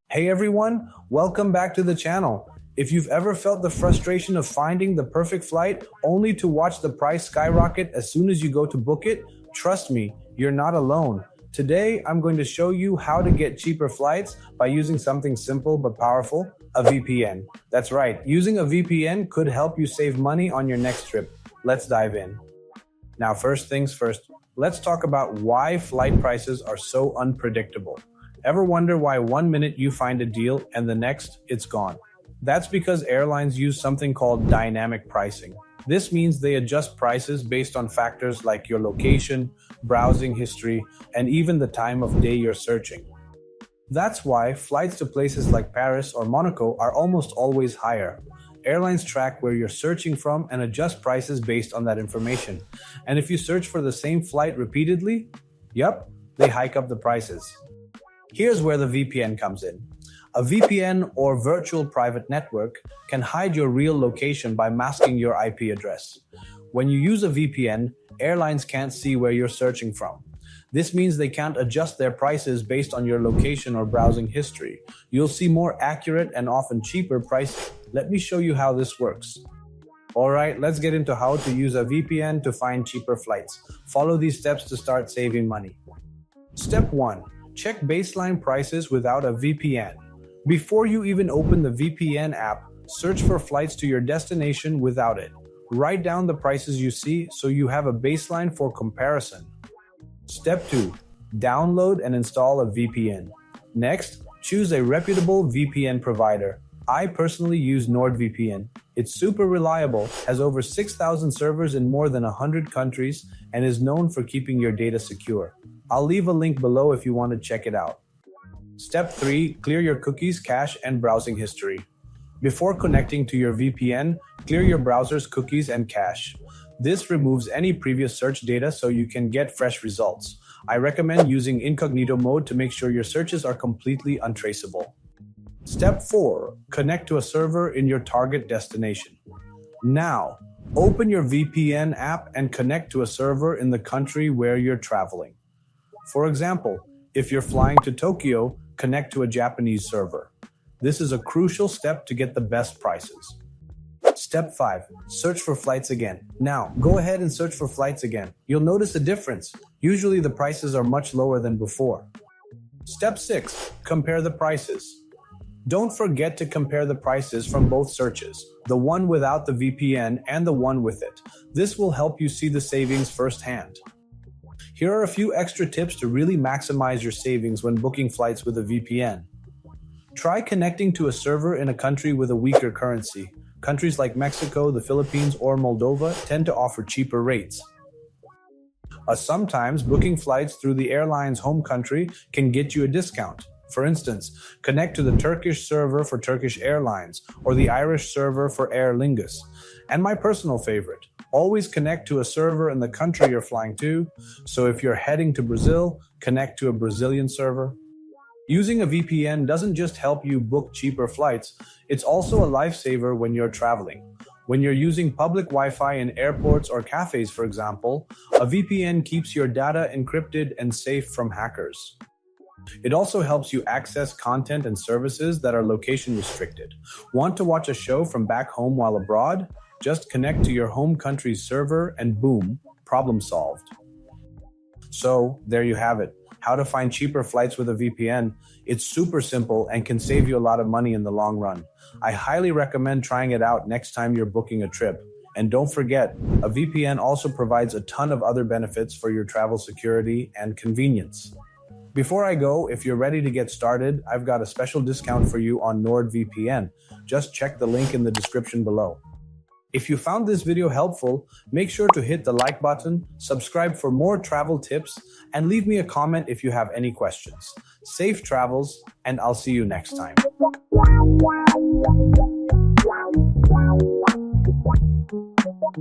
Hey everyone, welcome back to the channel. If you've ever felt the frustration of finding the perfect flight only to watch the price skyrocket as soon as you go to book it, trust me, you're not alone. Today, I'm going to show you how to get cheaper flights by using something simple but powerful, a VPN. That's right, using a VPN could help you save money on your next trip. Let's dive in. Now, first things first, let's talk about why flight prices are so unpredictable. Ever wonder why 1 minute you find a deal and the next, it's gone? That's because airlines use something called dynamic pricing. This means they adjust prices based on factors like your location, browsing history, and even the time of day you're searching. That's why flights to places like Paris or Monaco are almost always higher. Airlines track where you're searching from and adjust prices based on that information. And if you search for the same flight repeatedly, they hike up the prices. Here's where the VPN comes in. A VPN, or virtual private network, can hide your real location by masking your IP address. When you use a VPN, airlines can't see where you're searching from. This means they can't adjust their prices based on your location or browsing history. You'll see more accurate and often cheaper pricing. Let me show you how this works. Alright, let's get into how to use a VPN to find cheaper flights. Follow these steps to start saving money. Step 1. Check baseline prices without a VPN. Before you even open the VPN app, search for flights to your destination without it. Write down the prices you see so you have a baseline for comparison. Step 2. Download and install a VPN. Next, choose a reputable VPN provider. I personally use NordVPN. It's super reliable, has over 6,000 servers in more than 100 countries, and is known for keeping your data secure. I'll leave a link below if you want to check it out. Step 3. Clear your cookies, cache, and browsing history. Before connecting to your VPN, clear your browser's cookies and cache. This removes any previous search data so you can get fresh results. I recommend using incognito mode to make sure your searches are completely untraceable. Step 4. Connect to a server in your target destination. Now, open your VPN app and connect to a server in the country where you're traveling. For example, if you're flying to Tokyo, connect to a Japanese server. This is a crucial step to get the best prices. Step 5. Search for flights again. Now, go ahead and search for flights again. You'll notice a difference. Usually the prices are much lower than before. Step 6. Compare the prices. Don't forget to compare the prices from both searches, the one without the VPN and the one with it. This will help you see the savings firsthand. Here are a few extra tips to really maximize your savings when booking flights with a VPN. Try connecting to a server in a country with a weaker currency. Countries like Mexico, the Philippines, or Moldova tend to offer cheaper rates. Sometimes booking flights through the airline's home country can get you a discount. For instance, connect to the Turkish server for Turkish Airlines or the Irish server for Aer Lingus. And my personal favorite, always connect to a server in the country you're flying to. So if you're heading to Brazil, connect to a Brazilian server. Using a VPN doesn't just help you book cheaper flights, it's also a lifesaver when you're traveling. When you're using public Wi-Fi in airports or cafes, for example, a VPN keeps your data encrypted and safe from hackers. It also helps you access content and services that are location restricted. Want to watch a show from back home while abroad? Just connect to your home country's server and boom, problem solved. So, there you have it. How to find cheaper flights with a VPN. It's super simple and can save you a lot of money in the long run. I highly recommend trying it out next time you're booking a trip. And don't forget, a VPN also provides a ton of other benefits for your travel security and convenience. Before I go, if you're ready to get started, I've got a special discount for you on NordVPN. Just check the link in the description below. If you found this video helpful, make sure to hit the like button, subscribe for more travel tips, and leave me a comment if you have any questions. Safe travels, and I'll see you next time.